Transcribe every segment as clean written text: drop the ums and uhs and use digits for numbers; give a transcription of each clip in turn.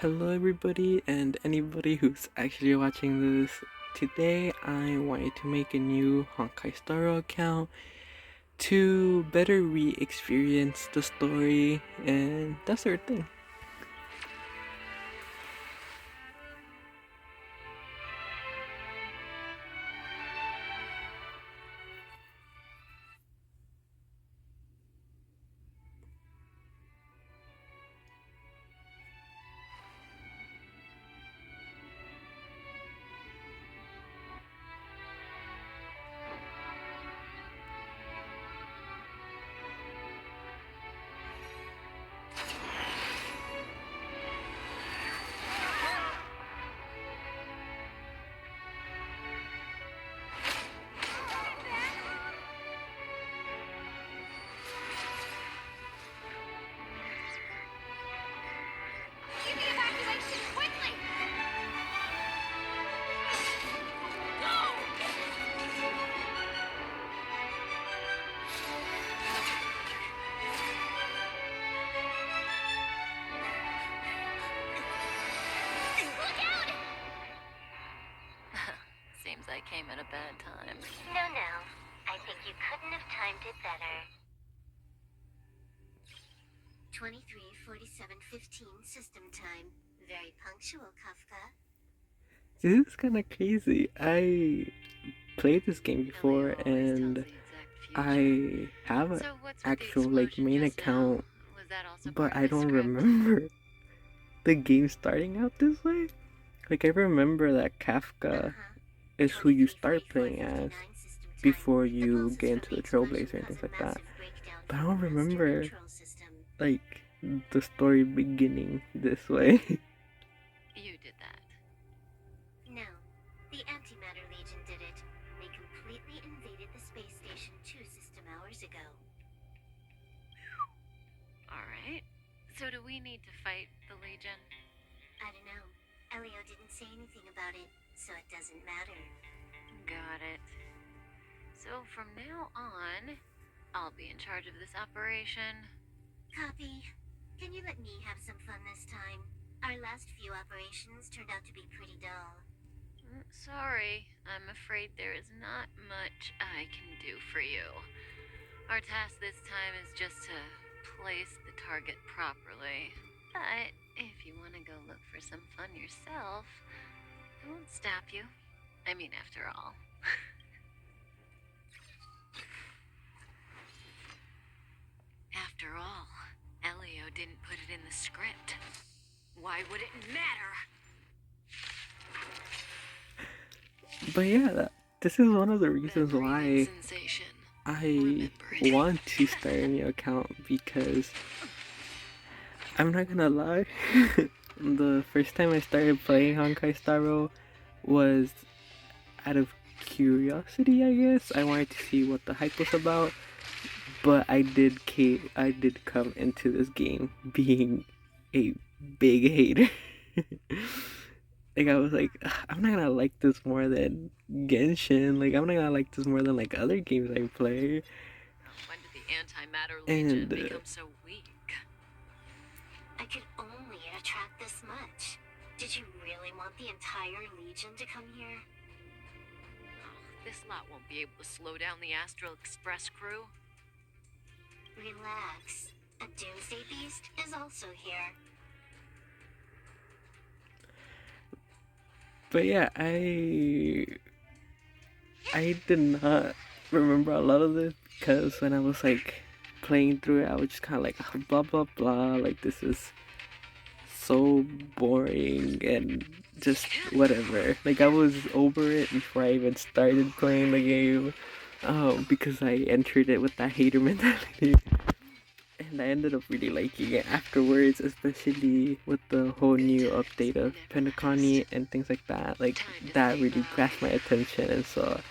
Hello, everybody, and anybody who's actually watching this. Today, I wanted to make a new Honkai Star Rail account to better re experience the story and that sort of thing. Seems I came at a bad time. No. I think you couldn't have timed it better. 23:47:15 system time. Very punctual, Kafka. This is kind of crazy. I played this game before, Elio always tells and the exact I future. have an So what's with the actual main explosion just now? account, Was that also but part of I the don't script? remember the game starting out this way. Like, I remember that Kafka is who you start playing as before you get into the Trailblazer and things like that. But I don't remember, like, the story beginning this way. You did that. No. The Antimatter Legion did it. They completely invaded the space station 2 system hours ago. Alright. So do we need to fight the Legion? I don't know. Elio didn't say anything about it, so it doesn't matter. Got it. So from now on, I'll be in charge of this operation. Copy. Can you let me have some fun this time? Our last few operations turned out to be pretty dull. Sorry, I'm afraid there is not much I can do for you. Our task this time is just to place the target properly. But if you want to go look for some fun yourself, I won't stop you. I mean, after all. After all, Elio didn't put it in the script. Why would it matter? But yeah, this is one of the reasons That breathing why sensation. I want to start a new account, because I'm not gonna lie, the first time I started playing Honkai Star Rail was out of curiosity, I guess. I wanted to see what the hype was about, but I did come into this game being a big hater. Like, I was like, I'm not gonna like this more than Genshin. Like, I'm not gonna like this more than like other games I play. When did the Antimatter And Legion become so weak? I could only attract this much. Did you really want the entire Legion to come here? Oh, this lot won't be able to slow down the Astral Express crew. Relax. A Doomsday Beast is also here. but yeah, I did not remember a lot of this, because when I was like playing through it, I was just kind of like, "Oh, blah blah blah, like this is so boring and just whatever." Like, I was over it before I even started playing the game, because I entered it with that hater mentality. And I ended up really liking it afterwards, especially with the whole new update of Pentaconi and things like that. Like, that really grasped my attention, and so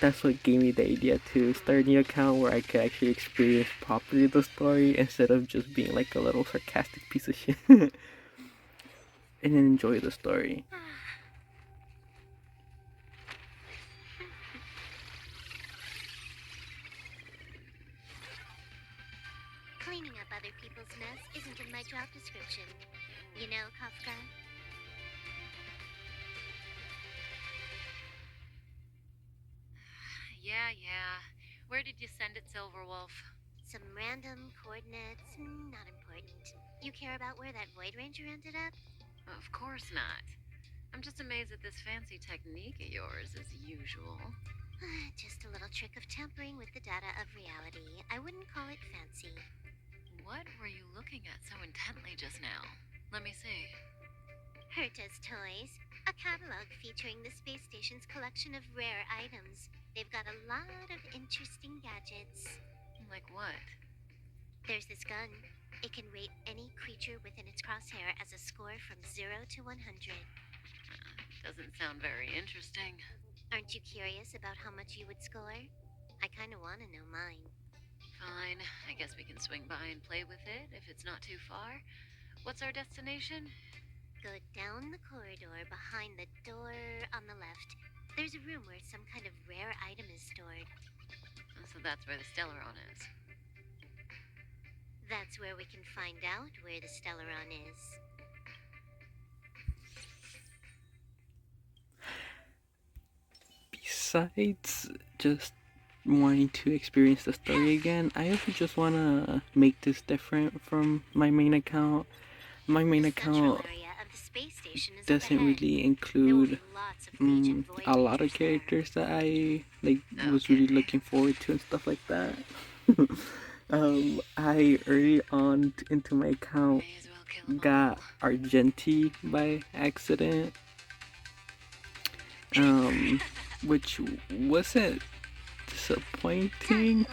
that's what gave me the idea to start a new account where I could actually experience properly the story instead of just being like a little sarcastic piece of shit. And enjoy the story. Cleaning up other people's mess isn't in my job description. You know, Kafka, Yeah. Where did you send it, Silverwolf? Some random coordinates, not important. You care about where that Void Ranger ended up? Of course not. I'm just amazed at this fancy technique of yours, as usual. Just a little trick of tampering with the data of reality. I wouldn't call it fancy. What were you looking at so intently just now? Let me see. Herta's Toys, a catalog featuring the space station's collection of rare items. They've got a lot of interesting gadgets. Like what? There's this gun. It can rate any creature within its crosshair as a score from 0 to 100. Doesn't sound very interesting. Aren't you curious about how much you would score? I kinda wanna know mine. Fine, I guess we can swing by and play with it if it's not too far. What's our destination? Go down the corridor behind the door on the left. There's a room where some kind of rare item is stored. So that's where the Stellaron is. That's where we can find out where the Stellaron is. Besides just wanting to experience the story again, I also just want to make this different from my main account. My main account doesn't really include a lot of characters that I was really looking forward to and stuff like that. I early on into my account got Argenti by accident, which wasn't disappointing,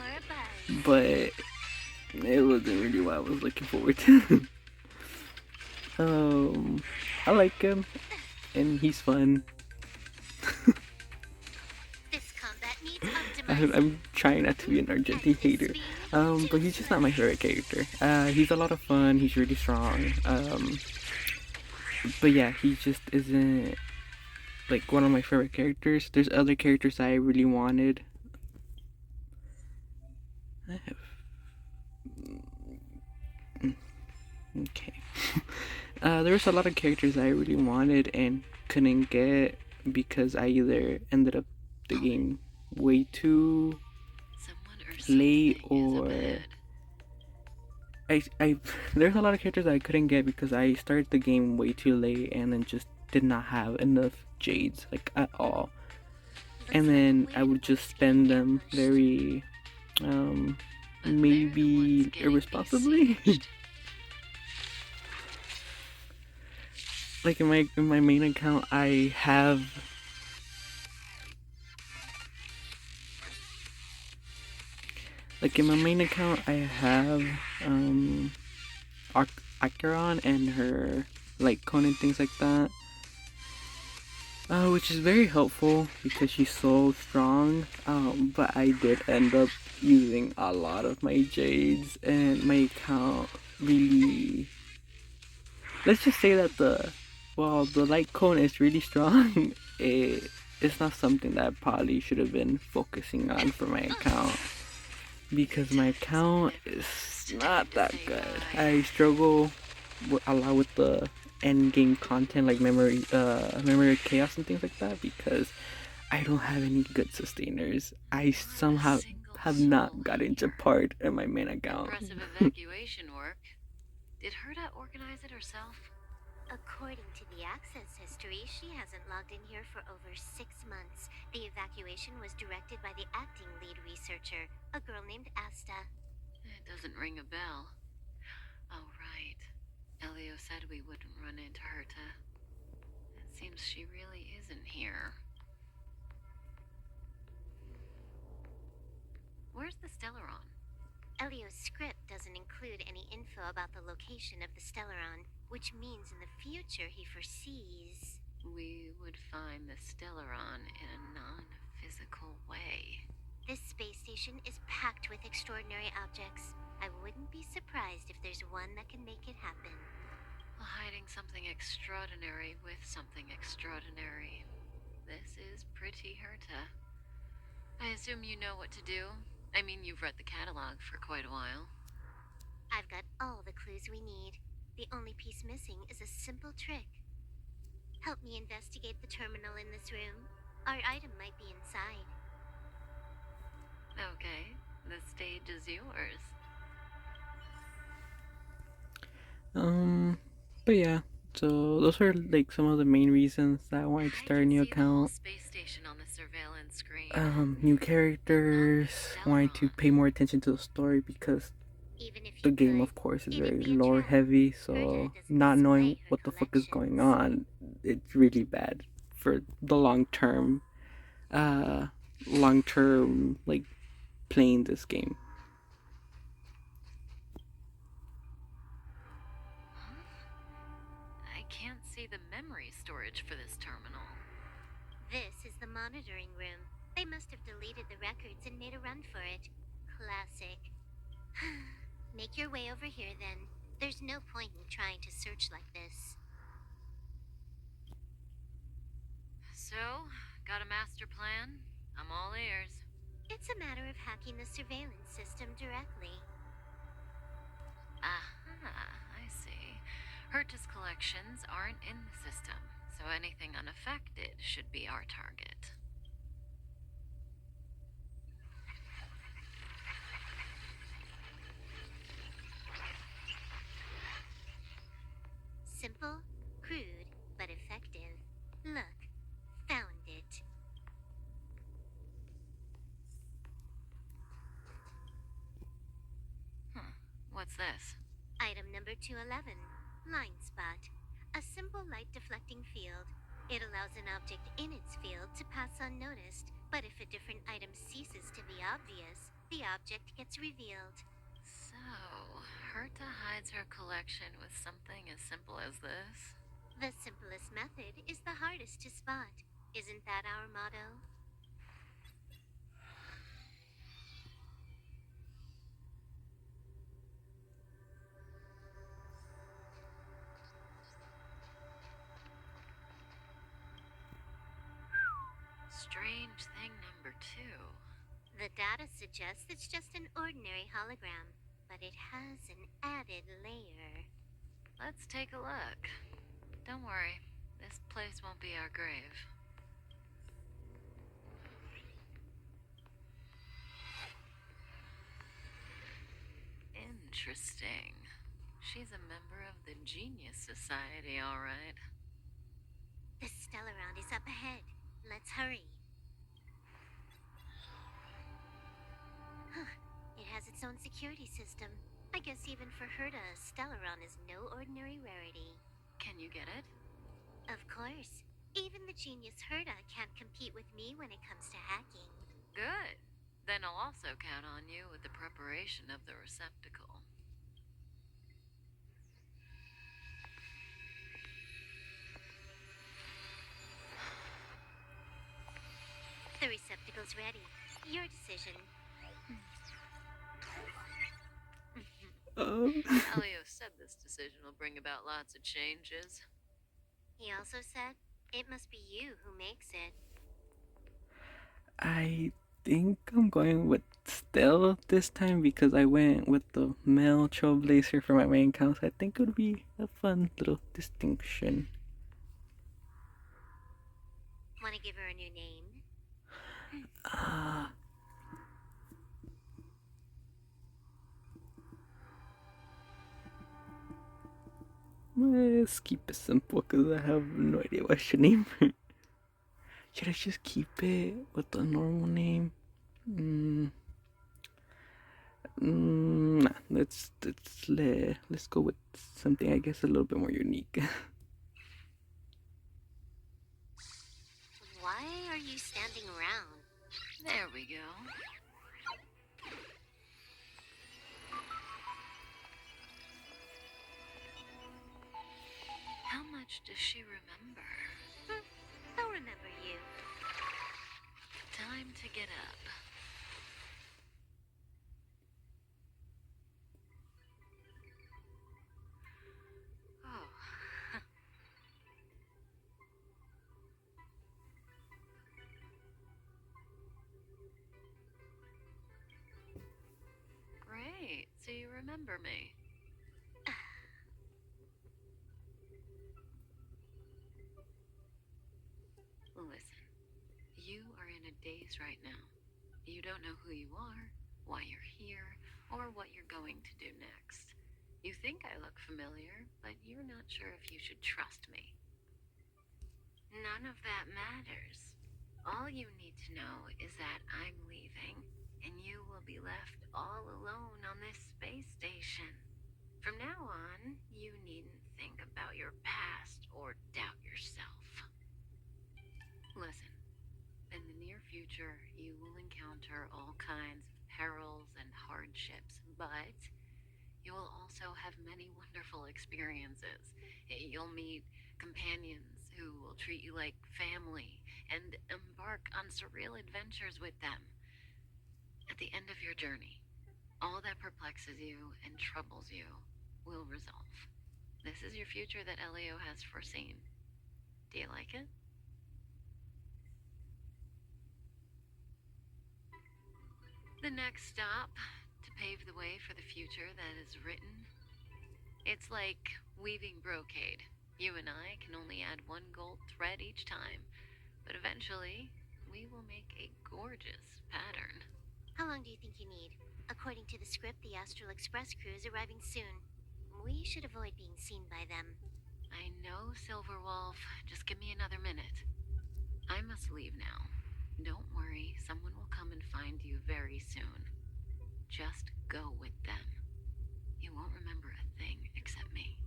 but it wasn't really what I was looking forward to. I like him, and he's fun. I'm trying not to be an Argenti hater, but he's just not my favorite character. He's a lot of fun, he's really strong, but yeah, he just isn't like one of my favorite characters. There's other characters I really wanted. Okay. There was a lot of characters I really wanted and couldn't get because I either ended up the game way too late or I there's a lot of characters I couldn't get because I started the game way too late and then just did not have enough jades like at all. And then I would just spend them very maybe irresponsibly. Like in my main account I have Acheron and her like cone and things like that, which is very helpful because she's so strong, but I did end up using a lot of my jades and my account really, let's just say that the light cone is really strong. It's not something that I probably should have been focusing on for my account because my account is not that good. I struggle a lot with the end game content like memory of chaos and things like that because I don't have any good sustainers. I somehow have not gotten to part in my main account. Impressive evacuation work. Did Herta organize it herself? According to the access history, she hasn't logged in here for over 6 months. The evacuation was directed by the acting lead researcher, a girl named Asta. It doesn't ring a bell. Oh, right. Elio said we wouldn't run into Herta. It seems she really isn't here. Where's the Stellaron? Elio's script doesn't include any info about the location of the Stellaron, which means in the future he foresees we would find the Stellaron in a non-physical way. This space station is packed with extraordinary objects. I wouldn't be surprised if there's one that can make it happen. Hiding something extraordinary with something extraordinary. This is pretty Herta. I assume you know what to do? I mean, you've read the catalog for quite a while. I've got all the clues we need. The only piece missing is a simple trick. Help me investigate the terminal in this room. Our item might be inside. Okay, the stage is yours. But yeah, so those are like some of the main reasons that I wanted to I start a can new see the whole account. space station on the surveillance screen. New You love characters, this wanting to Stellron. pay more attention to the story because Even if the you game, could, of course, is it'd very be a lore trap. heavy. Herta So doesn't not knowing display her what the fuck is going collections. on, it's really bad for the uh, long term like playing this game. Huh? I can't see the memory storage for this terminal. This is the monitoring room. They must have deleted the records and made a run for it. Classic. Make your way over here then. There's no point in trying to search like this. So, got a master plan? I'm all ears. It's a matter of hacking the surveillance system directly. Aha, I see. Herta's collections aren't in the system, so anything unaffected should be our target. Simple, crude, but effective. Look, found it. Huh, what's this? Item number 211, line spot. A simple light deflecting field. It allows an object in its field to pass unnoticed, but if a different item ceases to be obvious, the object gets revealed. So, Herta hides her collection with something as simple as this? The simplest method is the hardest to spot. Isn't that our motto? Strange thing number two. The data suggests it's just an ordinary hologram, but it has an added layer. Let's take a look. Don't worry, this place won't be our grave. Interesting. She's a member of the Genius Society, all right. The Stellaround is up ahead. Let's hurry. Huh. It has its own security system. I guess even for Herta, Stellaron is no ordinary rarity. Can you get it? Of course. Even the genius Herta can't compete with me when it comes to hacking. Good. Then I'll also count on you with the preparation of the receptacle. The receptacle's ready. Your decision. Oh. Alio said this decision will bring about lots of changes. He also said, it must be you who makes it. I think I'm going with Still this time because I went with the male trailblazer for my main account. So I think it would be a fun little distinction. Want to give her a new name? Ah. Let's keep it simple because I have no idea what I should name her. Should I just keep it with the normal name? Nah, let's go with something I guess a little bit more unique. Why are you standing around? There we go. How much does she remember? I'll remember you. Time to get up. Oh. Great, so you remember me. Listen, you are in a daze right now. You don't know who you are, why you're here, or what you're going to do next. You think I look familiar, but you're not sure if you should trust me. None of that matters. All you need to know is that I'm leaving, and you will be left all alone on this space station. From now on, you needn't think about your past or doubt yourself. Listen, in the near future, you will encounter all kinds of perils and hardships, but you will also have many wonderful experiences. You'll meet companions who will treat you like family and embark on surreal adventures with them. At the end of your journey, all that perplexes you and troubles you will resolve. This is your future that Elio has foreseen. Do you like it? The next stop, to pave the way for the future that is written. It's like weaving brocade. You and I can only add one gold thread each time, but eventually, we will make a gorgeous pattern. How long do you think you need? According to the script, the Astral Express crew is arriving soon. We should avoid being seen by them. I know, Silverwolf. Just give me another minute. I must leave now. Don't worry, someone will come and find you very soon. Just go with them. You won't remember a thing except me.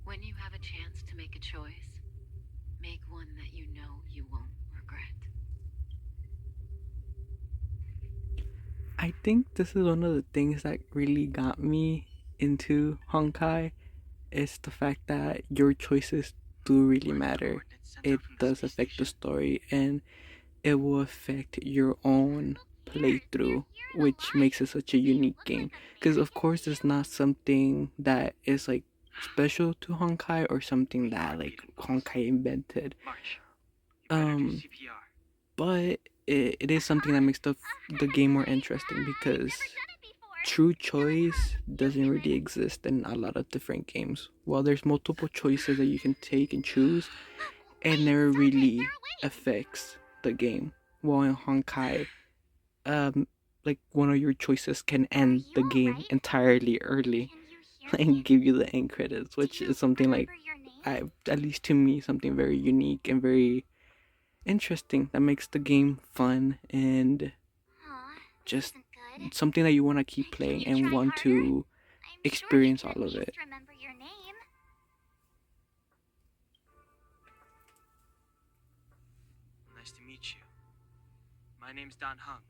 When you have a chance to make a choice, make one that you know you won't regret. I think this is one of the things that really got me into Honkai is the fact that your choices do really matter. It does affect the story and it will affect your own playthrough, which makes it such a unique game. Because of course it's not something that is like special to Honkai or something that like Honkai invented. But it is something that makes the game more interesting because true choice doesn't really exist in a lot of different games. While there's multiple choices that you can take and choose, it never really affects the game. While in Honkai, like one of your choices can end the game entirely early and give you the end credits, which is something like at least to me, something very unique and very interesting that makes the game fun and just something that you want to keep playing and want to experience all of it. Remember your name. Nice to meet you. My name's Dan Hung,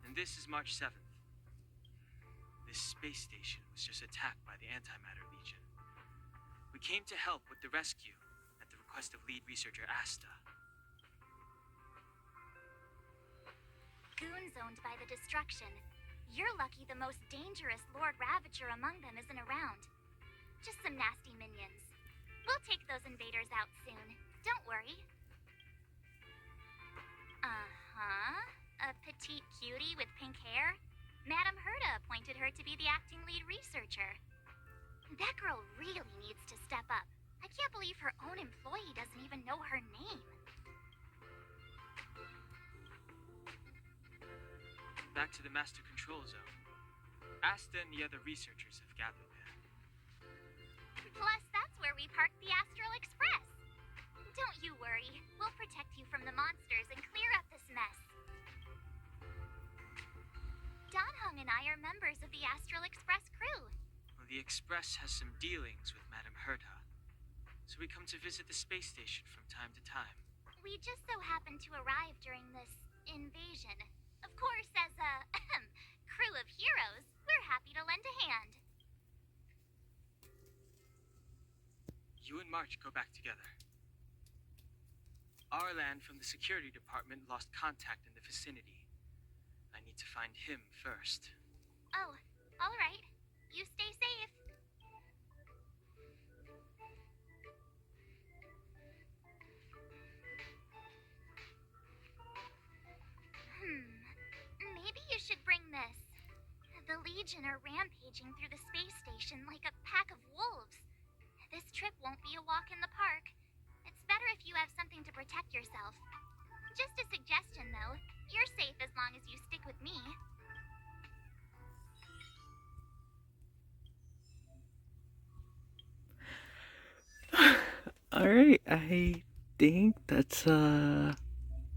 and this is March 7th. This space station was just attacked by the Antimatter Legion. We came to help with the rescue at the request of lead researcher Asta. Goons owned by the destruction. You're lucky the most dangerous Lord Ravager among them isn't around. Just some nasty minions. We'll take those invaders out soon. Don't worry. A petite cutie with pink hair? Madame Herta appointed her to be the acting lead researcher. That girl really needs to step up. I can't believe her own employee doesn't even know her name. Back to the Master Control Zone. Asta and the other researchers have gathered there. Plus, that's where we parked the Astral Express. Don't you worry. We'll protect you from the monsters and clear up this mess. Don Hung and I are members of the Astral Express crew. Well, the Express has some dealings with Madame Herta, so we come to visit the space station from time to time. We just so happened to arrive during this invasion. Of course, as a crew of heroes, we're happy to lend a hand. You and March go back together. Arlan from the security department lost contact in the vicinity. I need to find him first. Oh, all right. You stay safe. Maybe you should bring this. The Legion are rampaging through the space station like a pack of wolves. This trip won't be a walk in the park. It's better if you have something to protect yourself. Just a suggestion, though. You're safe as long as you stick with me. Alright, I think that's a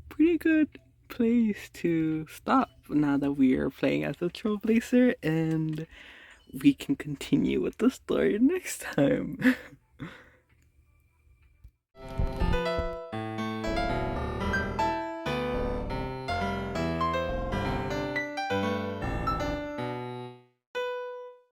pretty good place to stop now that we are playing as a trailblazer, and we can continue with the story next time.